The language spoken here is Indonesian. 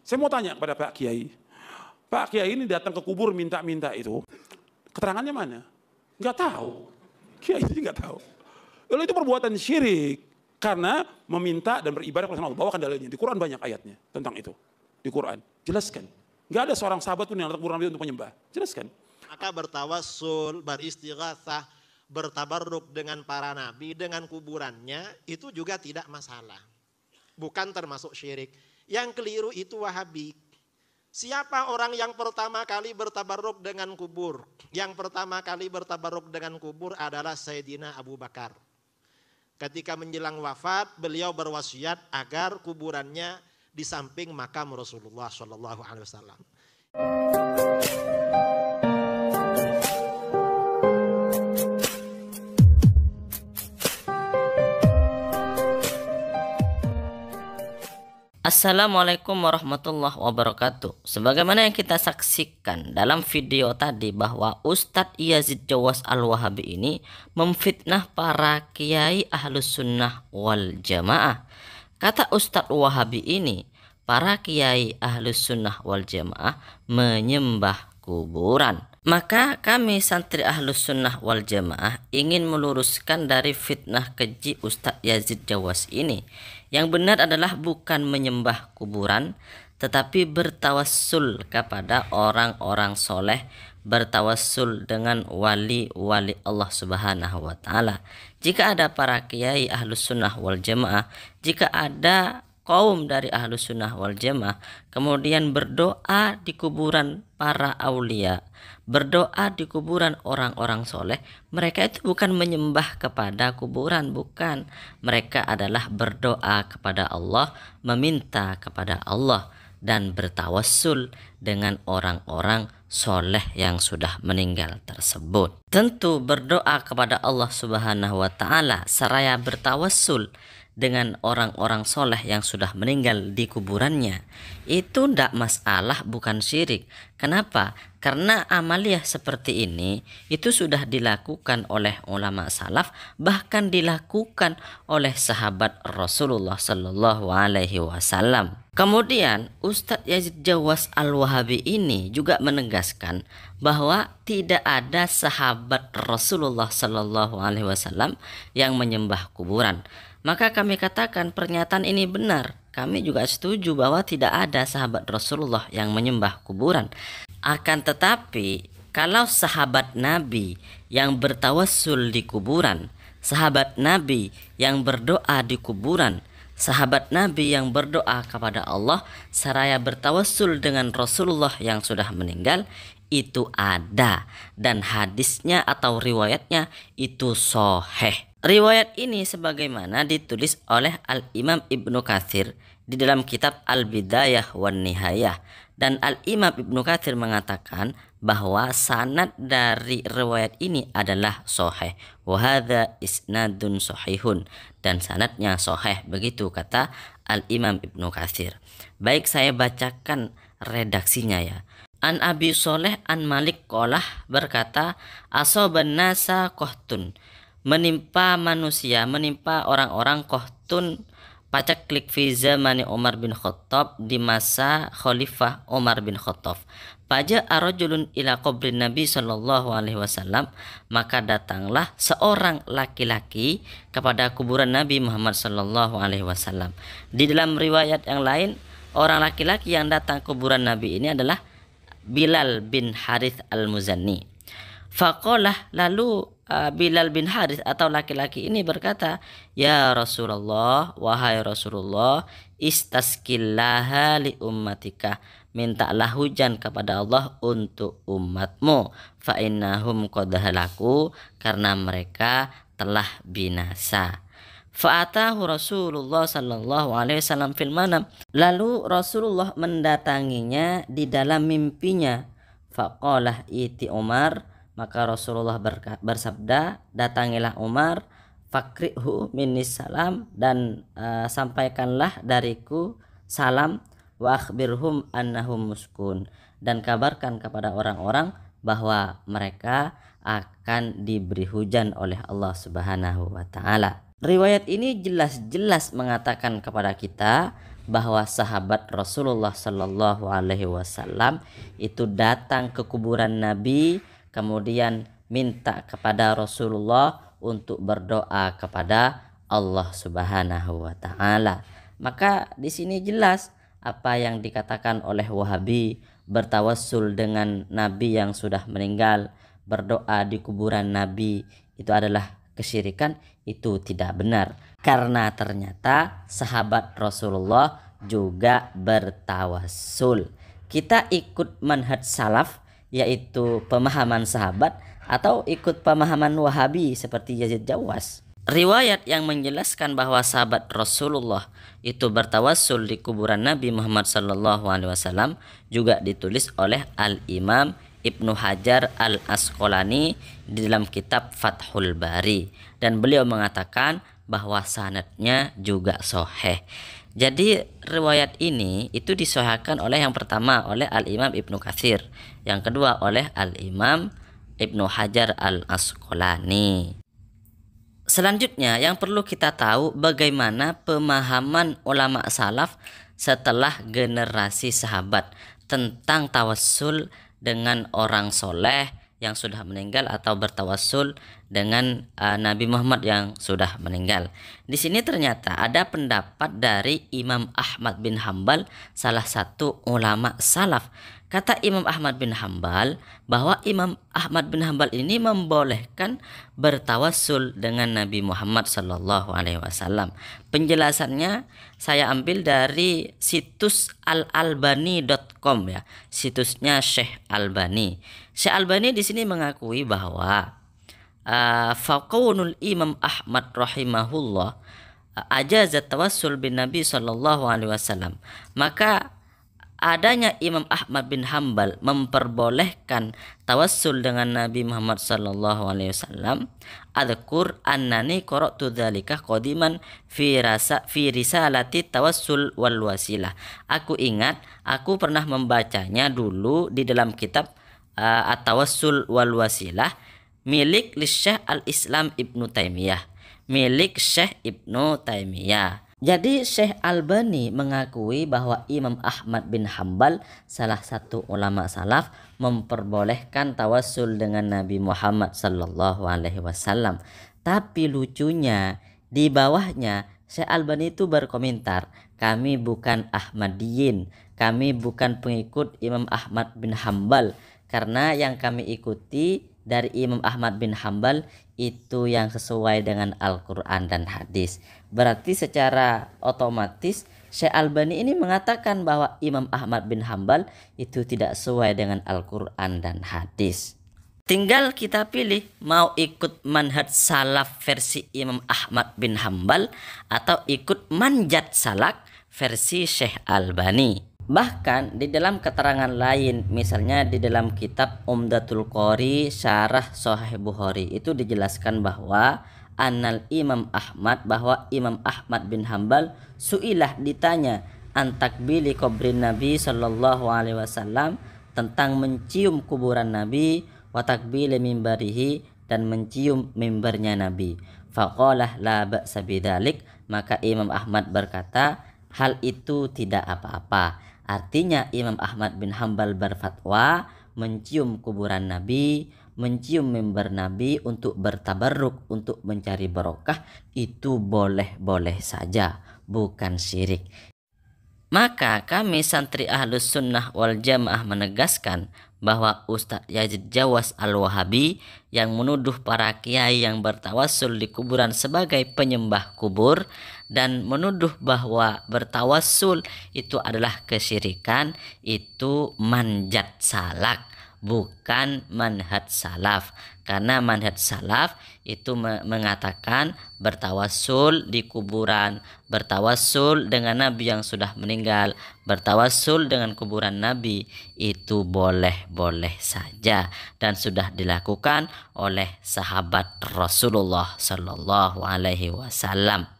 Saya mau tanya kepada Pak Kiai. Pak Kiai ini datang ke kubur minta-minta itu, keterangannya mana? Nggak tahu. Kiai ini nggak tahu. Lalu itu perbuatan syirik. Karena meminta dan beribadah kepada Allah. Bawakan dalilnya. Di Quran banyak ayatnya tentang itu. Di Quran. Jelaskan. Nggak ada seorang sahabat pun yang datang ke kubur Nabi untuk menyembah. Jelaskan. Maka bertawassul, beristighatsah, bertabarruk dengan para nabi, dengan kuburannya, itu juga tidak masalah. Bukan termasuk syirik. Yang keliru itu Wahabi. Siapa orang yang pertama kali bertabarruk dengan kubur? Yang pertama kali bertabarruk dengan kubur adalah Sayyidina Abu Bakar. Ketika menjelang wafat, beliau berwasiat agar kuburannya di samping makam Rasulullah SAW. Assalamualaikum warahmatullahi wabarakatuh. Sebagaimana yang kita saksikan dalam video tadi bahwa Ustadz Yazid Jawas Al-Wahabi ini memfitnah para kiai ahlus sunnah wal jamaah. Kata Ustadz Wahabi ini, para kiai ahlus sunnah wal jamaah menyembah kuburan. Maka kami santri ahlus sunnah wal jamaah ingin meluruskan dari fitnah keji Ustadz Yazid Jawas ini. Yang benar adalah bukan menyembah kuburan, tetapi bertawassul kepada orang-orang soleh, bertawassul dengan wali-wali Allah Subhanahu wa Ta'ala. Jika ada para kiai ahlus sunnah wal jamaah, jika ada kaum dari ahlus sunnah wal jamaah kemudian berdoa di kuburan para aulia, berdoa di kuburan orang-orang soleh, mereka itu bukan menyembah kepada kuburan, bukan. Mereka adalah berdoa kepada Allah, meminta kepada Allah, dan bertawassul dengan orang-orang soleh yang sudah meninggal tersebut. Tentu berdoa kepada Allah Subhanahu wa Ta'ala seraya bertawassul dengan orang-orang soleh yang sudah meninggal di kuburannya, itu tidak masalah, bukan syirik. Kenapa? Karena amaliyah seperti ini itu sudah dilakukan oleh ulama salaf, bahkan dilakukan oleh sahabat Rasulullah Sallallahu Alaihi Wasallam. Kemudian Ustadz Yazid Jawas Al-Wahabi ini juga menegaskan bahwa tidak ada sahabat Rasulullah Sallallahu Alaihi Wasallam yang menyembah kuburan. Maka kami katakan pernyataan ini benar. Kami juga setuju bahwa tidak ada sahabat Rasulullah yang menyembah kuburan. Akan tetapi kalau sahabat Nabi yang bertawassul di kuburan, sahabat Nabi yang berdoa di kuburan, sahabat Nabi yang berdoa kepada Allah seraya bertawassul dengan Rasulullah yang sudah meninggal, itu ada, dan hadisnya atau riwayatnya itu sahih. Riwayat ini sebagaimana ditulis oleh Al-Imam Ibnu Katsir di dalam kitab Al-Bidayah wan Nihayah, dan Al-Imam Ibnu Katsir mengatakan bahwa sanad dari riwayat ini adalah sahih. Wa hadza isnadun sahihun, dan sanadnya sahih, begitu kata Al-Imam Ibnu Katsir. Baik, saya bacakan redaksinya ya. An Abi Soleh an Malik qolah berkata, asoban nasa qohtun, menimpa manusia, menimpa orang-orang qohtun pacaklik fi zamani Umar bin Khattab, di masa Khalifah Umar bin Khattab. Faja arajulun ila qabrin Nabi sallallahu alaihi wasallam, maka datanglah seorang laki-laki kepada kuburan Nabi Muhammad sallallahu alaihi wasallam. Di dalam riwayat yang lain, orang laki-laki yang datang ke kuburan Nabi ini adalah Bilal bin Harith al-Muzanni. Faqalah, lalu Bilal bin Harith atau laki-laki ini berkata, ya Rasulullah, wahai Rasulullah, istasqillaha li ummatika, mintalah hujan kepada Allah untuk umatmu, fa innahum qad halaku, karena mereka telah binasa. Fa'atahu Rasulullah sallallahu alaihi wasallam fil manam, lalu Rasulullah mendatanginya di dalam mimpinya. Faqalah iti Umar, maka Rasulullah bersabda, datangilah Umar, fakrihu minnis salam, dan sampaikanlah dariku salam, wa akhbirhum annahum muskun, dan kabarkan kepada orang-orang bahwa mereka akan diberi hujan oleh Allah Subhanahu wa Ta'ala. Riwayat ini jelas-jelas mengatakan kepada kita bahwa sahabat Rasulullah Shallallahu Alaihi Wasallam itu datang ke kuburan Nabi, kemudian minta kepada Rasulullah untuk berdoa kepada Allah Subhanahu wa taala. Maka di sini jelas apa yang dikatakan oleh Wahabi, bertawassul dengan Nabi yang sudah meninggal, berdoa di kuburan Nabi itu adalah kesyirikan, itu tidak benar. Karena ternyata sahabat Rasulullah juga bertawassul. Kita ikut manhaj salaf, yaitu pemahaman sahabat, atau ikut pemahaman Wahabi seperti Yazid Jawas. Riwayat yang menjelaskan bahwa sahabat Rasulullah itu bertawassul di kuburan Nabi Muhammad SAW juga ditulis oleh Al-Imam Ibnu Hajar Al-Asqalani di dalam kitab Fathul Bari, dan beliau mengatakan bahwa sanadnya juga sahih. Jadi riwayat ini itu disahihkan oleh yang pertama oleh Al-Imam Ibnu Katsir, yang kedua oleh Al-Imam Ibnu Hajar Al-Asqalani. Selanjutnya yang perlu kita tahu bagaimana pemahaman ulama salaf setelah generasi sahabat tentang tawassul dengan orang soleh yang sudah meninggal atau bertawassul dengan Nabi Muhammad yang sudah meninggal. Di sini ternyata ada pendapat dari Imam Ahmad bin Hambal, salah satu ulama salaf. Kata Imam Ahmad bin Hambal bahwa Imam Ahmad bin Hambal ini membolehkan bertawassul dengan Nabi Muhammad Sallallahu Alaihi Wasallam. Penjelasannya saya ambil dari situs alalbani.com ya, situsnya Syekh Albani. Syekh Albani di sini mengakui bahwa faqaunul Imam Ahmad rahimahullah ajazat tawassul bin Nabi Sallallahu Alaihi Wasallam. Maka adanya Imam Ahmad bin Hambal memperbolehkan tawassul dengan Nabi Muhammad sallallahu alaihi wasallam. Adzkur annani qara'tu dzalika qadiman fi risalati tawassul wal wasilah. Aku ingat aku pernah membacanya dulu di dalam kitab At-Tawassul wal Wasilah milik Syekh Al-Islam Ibnu Taimiyah. Milik Syekh Ibnu Taimiyah. Jadi Syekh Albani mengakui bahwa Imam Ahmad bin Hambal, salah satu ulama salaf, memperbolehkan tawassul dengan Nabi Muhammad sallallahu alaihi wasallam. Tapi lucunya di bawahnya Syekh Albani itu berkomentar, kami bukan Ahmadiyin, kami bukan pengikut Imam Ahmad bin Hambal, karena yang kami ikuti dari Imam Ahmad bin Hambal itu yang sesuai dengan Al-Quran dan hadis. Berarti secara otomatis Syekh Albani ini mengatakan bahwa Imam Ahmad bin Hambal itu tidak sesuai dengan Al-Quran dan hadis. Tinggal kita pilih mau ikut manhaj salaf versi Imam Ahmad bin Hambal atau ikut manjat salak versi Syekh Albani. Bahkan di dalam keterangan lain, misalnya di dalam kitab Umdatul Qori Syarah Sahih Bukhari, itu dijelaskan bahwa bahwa Imam Ahmad bin Hambal su'ilah, ditanya antakbili kubrin Nabi sallallahu alaihi wasallam, tentang mencium kuburan Nabi, wa takbili mimbarihi, dan mencium mimbarnya Nabi. Faqalah la ba'sa bidzalik, maka Imam Ahmad berkata hal itu tidak apa-apa. Artinya Imam Ahmad bin Hambal berfatwa mencium kuburan Nabi, mencium mimbar Nabi untuk bertabarruk, untuk mencari barokah, itu boleh-boleh saja, bukan syirik. Maka kami santri Ahlus Sunnah wal Jamaah menegaskan bahwa Ustadz Yazid Jawas Al-Wahabi yang menuduh para kiai yang bertawassul di kuburan sebagai penyembah kubur dan menuduh bahwa bertawassul itu adalah kesyirikan, itu manjat salak, bukan manhaj salaf. Karena manhaj salaf itu mengatakan bertawassul di kuburan, bertawassul dengan Nabi yang sudah meninggal, bertawassul dengan kuburan Nabi, itu boleh-boleh saja dan sudah dilakukan oleh sahabat Rasulullah Sallallahu Alaihi Wasallam.